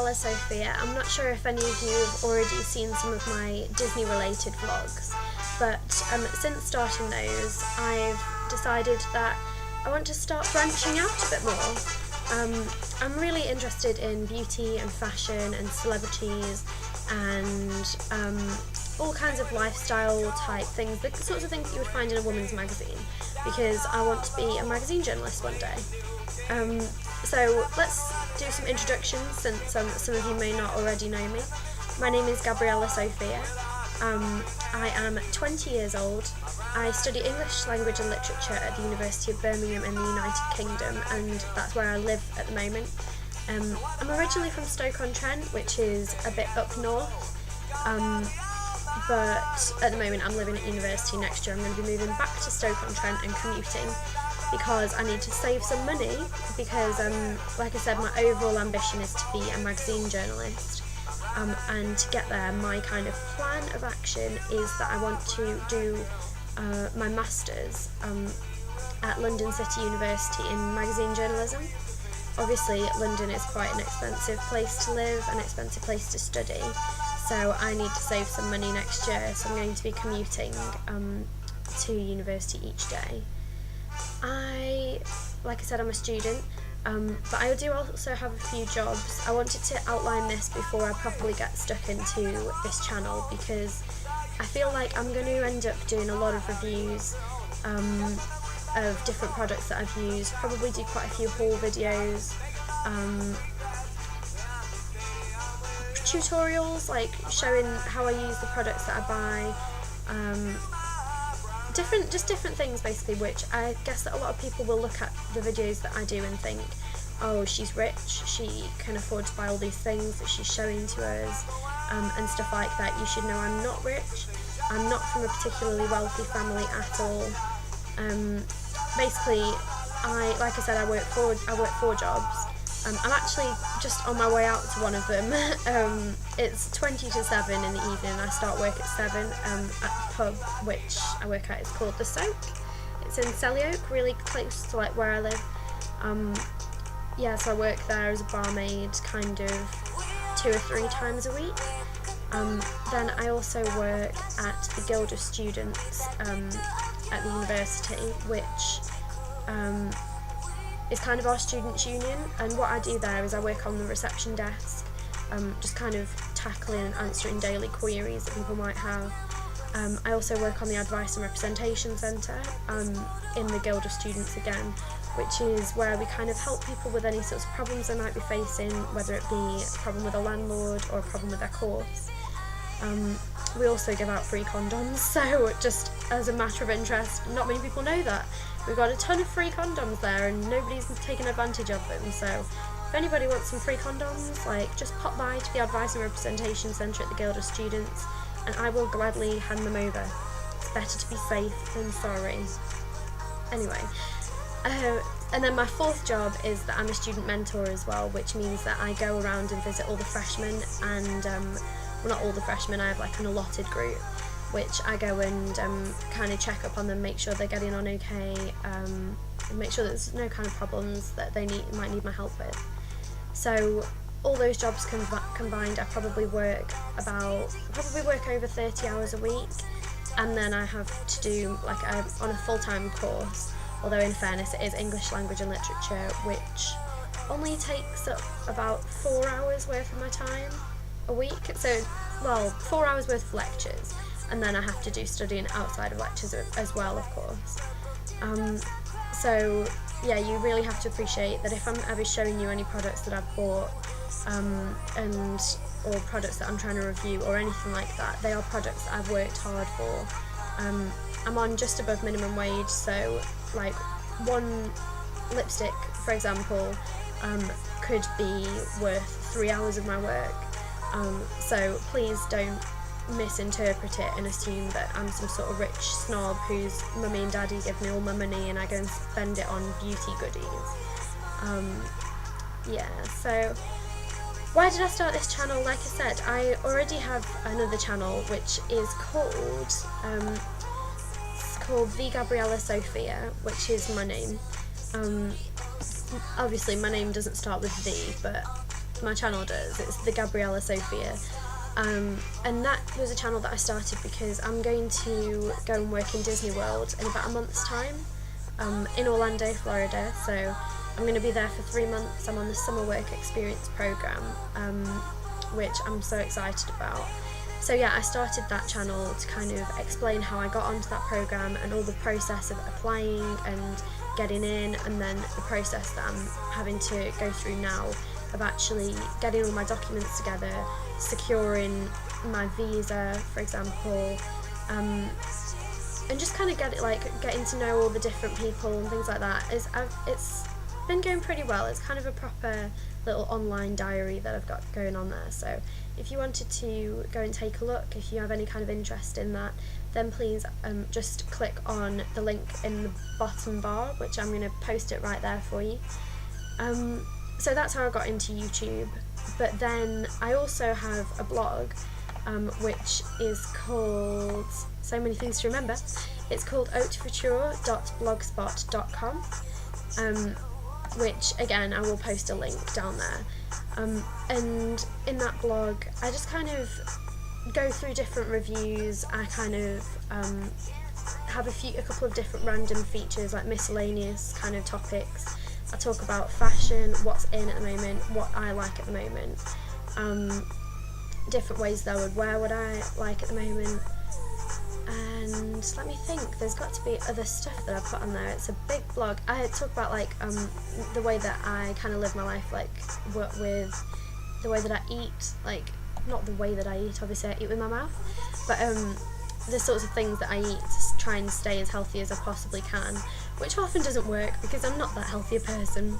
gabriellasofia. I'm not sure if any of you have already seen some of my Disney related vlogs, but since starting those I've decided that I want to start branching out a bit more. I'm really interested in beauty and fashion and celebrities and all kinds of lifestyle type things, the sorts of things that you would find in a woman's magazine, because I want to be a magazine journalist one day. So let's do some introductions, since some of you may not already know me. My name is gabriellasofia. I am 20 years old. I study English language and literature at the University of Birmingham in the United Kingdom, and that's where I live at the moment. I'm originally from Stoke-on-Trent, which is a bit up north, but at the moment I'm living at university. Next year I'm going to be moving back to Stoke-on-Trent and commuting, because I need to save some money, because like I said, my overall ambition is to be a magazine journalist. And to get there, my kind of plan of action is that I want to do my Masters at London City University in magazine journalism. Obviously, London is quite an expensive place to live, an expensive place to study, so I need to save some money next year, so I'm going to be commuting to university each day. Like I said, I'm a student. But I do also have a few jobs. I wanted to outline this before I properly get stuck into this channel, because I feel like I'm going to end up doing a lot of reviews of different products that I've used, probably do quite a few haul videos, tutorials, like showing how I use the products that I buy, different things basically, which I guess that a lot of people will look at the videos that I do and think, oh, she's rich, she can afford to buy all these things that she's showing to us, and stuff like that. You should know I'm not rich. I'm not from a particularly wealthy family at all. Basically, like I said, I work four jobs. I'm actually just on my way out to one of them. It's 20 to 7 in the evening. I start work at 7 at the pub which I work at. It's called The Soak. It's in Selly-Oak, really close to like where I live. So I work there as a barmaid kind of 2 or 3 times a week. Then I also work at the Guild of Students at the university, which is kind of our students' union, and what I do there is I work on the reception desk, just kind of tackling and answering daily queries that people might have. I also work on the Advice and Representation Centre in the Guild of Students again, which is where we kind of help people with any sorts of problems they might be facing, whether it be a problem with a landlord or a problem with their course. We also give out free condoms, so just as a matter of interest, not many people know that. We've got a ton of free condoms there and nobody's taken advantage of them, so if anybody wants some free condoms, like, just pop by to the Advice and Representation Centre at the Guild of Students and I will gladly hand them over. It's better to be safe than sorry. Anyway, and then my 4th job is that I'm a student mentor as well, which means that I go around and visit all the freshmen and, well, not all the freshmen, I have like an allotted group, which I go and kind of check up on them, make sure they're getting on okay, and make sure that there's no kind of problems that they might need my help with. So all those jobs combined, I probably work over 30 hours a week, and then I have to do like on a full-time course, although in fairness it is English language and literature, which only takes up about 4 hours worth of my time a week. So, well, 4 hours worth of lectures, and then I have to do studying outside of lectures as well, of course. So yeah, you really have to appreciate that if I'm ever showing you any products that I've bought, or products that I'm trying to review or anything like that, they are products that I've worked hard for. I'm on just above minimum wage, so like one lipstick, for example, could be worth 3 hours of my work. So please don't misinterpret it and assume that I'm some sort of rich snob whose mummy and daddy give me all my money and I go and spend it on beauty goodies. So why did I start this channel? Like I said, I already have another channel which is called The Gabriellasofia, which is my name. Obviously my name doesn't start with the, but my channel does. It's the Gabriellasofia. And that was a channel that I started because I'm going to go and work in Disney World in about a month's time, in Orlando, Florida. So I'm going to be there for 3 months. I'm on the summer work experience program, which I'm so excited about. So yeah, I started that channel to kind of explain how I got onto that program and all the process of applying and getting in, and then the process that I'm having to go through now of actually getting all my documents together, securing my visa, for example, and just kind of getting to know all the different people and things like that. It's been going pretty well. It's kind of a proper little online diary that I've got going on there. So if you wanted to go and take a look, if you have any kind of interest in that, then please just click on the link in the bottom bar, which I'm going to post it right there for you. So that's how I got into YouTube. But then I also have a blog, which is called, so many things to remember, it's called hautefuture.blogspot.com, which again I will post a link down there. And in that blog I just kind of go through different reviews. I kind of have a couple of different random features, like miscellaneous kind of topics. I talk about fashion, what's in at the moment, what I like at the moment, different ways that I would wear what I like at the moment, and let me think, there's got to be other stuff that I put on there. It's a big blog. I talk about the way that I kind of live my life, like with the way that I eat, like not the way that I eat, obviously I eat with my mouth, but the sorts of things that I eat to try and stay as healthy as I possibly can, which often doesn't work because I'm not that healthy a person,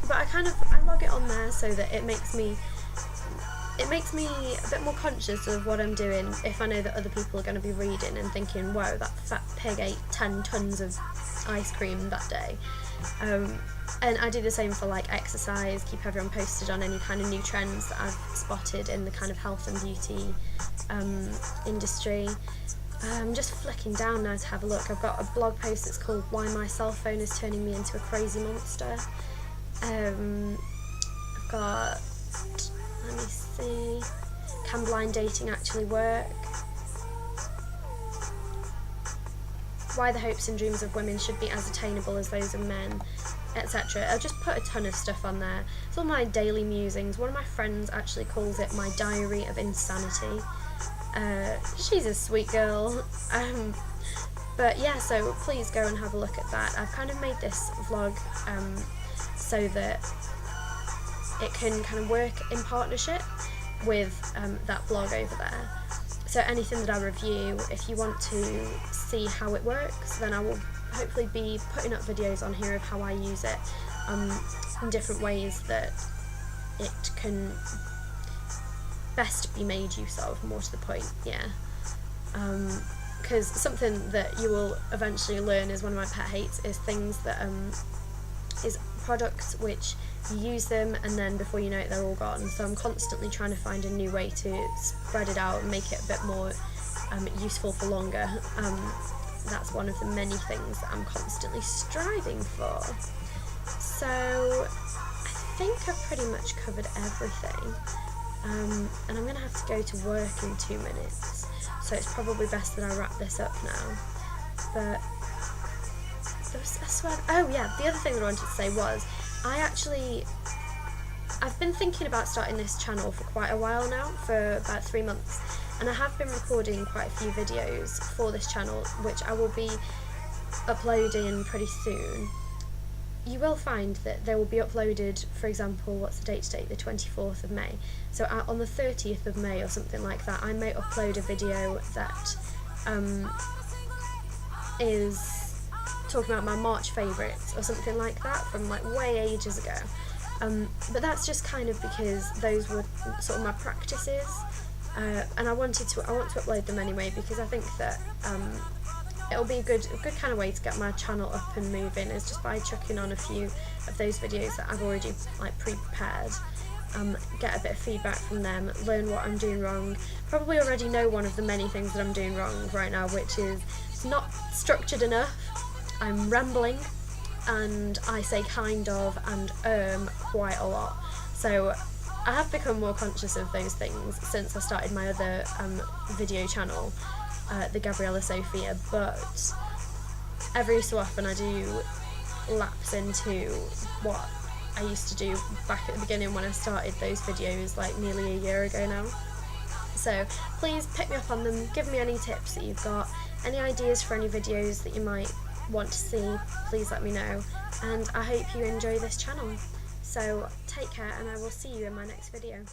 but I log it on there so that it makes me a bit more conscious of what I'm doing if I know that other people are going to be reading and thinking, wow, that fat pig ate 10 tons of ice cream that day. And I do the same for exercise, keep everyone posted on any kind of new trends that I've spotted in the kind of health and beauty industry. I'm just flicking down now to have a look. I've got a blog post that's called Why My Cell Phone is Turning Me into a Crazy Monster. I've got, let me see, Can Blind Dating Actually Work? Why the hopes and dreams of women should be as attainable as those of men, etc. I've just put a ton of stuff on there. It's all my daily musings. One of my friends actually calls it my diary of insanity. She's a sweet girl. But yeah, so please go and have a look at that. I've kind of made this vlog so that it can kind of work in partnership with that blog over there. So anything that I review, if you want to see how it works, then I will hopefully be putting up videos on here of how I use it in different ways that it can best be made use of, more to the point, yeah. Because something that you will eventually learn is one of my pet hates is things that is products which you use them and then before you know it they're all gone. So I'm constantly trying to find a new way to spread it out and make it a bit more useful for longer. That's one of the many things that I'm constantly striving for. So I think I've pretty much covered everything. And I'm going to have to go to work in 2 minutes, so it's probably best that I wrap this up now. But I swear, oh yeah, the other thing that I wanted to say was I've been thinking about starting this channel for quite a while now, for about 3 months, and I have been recording quite a few videos for this channel which I will be uploading pretty soon. You will find that they will be uploaded, for example, what's the date today? The 24th of May. So on the 30th of May or something like that, I may upload a video that is talking about my March favourites or something like that from way ages ago. But that's just kind of because those were sort of my practices, and I want to upload them anyway because I think that it'll be a good kind of way to get my channel up and moving is just by chucking on a few of those videos that I've already pre-prepared, get a bit of feedback from them, learn what I'm doing wrong. Probably already know one of the many things that I'm doing wrong right now, which is it's not structured enough. I'm rambling and I say kind of and quite a lot. So I have become more conscious of those things since I started my other video channel, the Gabriellasofia, but every so often I do lapse into what I used to do back at the beginning when I started those videos like nearly a year ago now. So please pick me up on them, give me any tips that you've got, any ideas for any videos that you might want to see, please let me know, and I hope you enjoy this channel. So take care, and I will see you in my next video.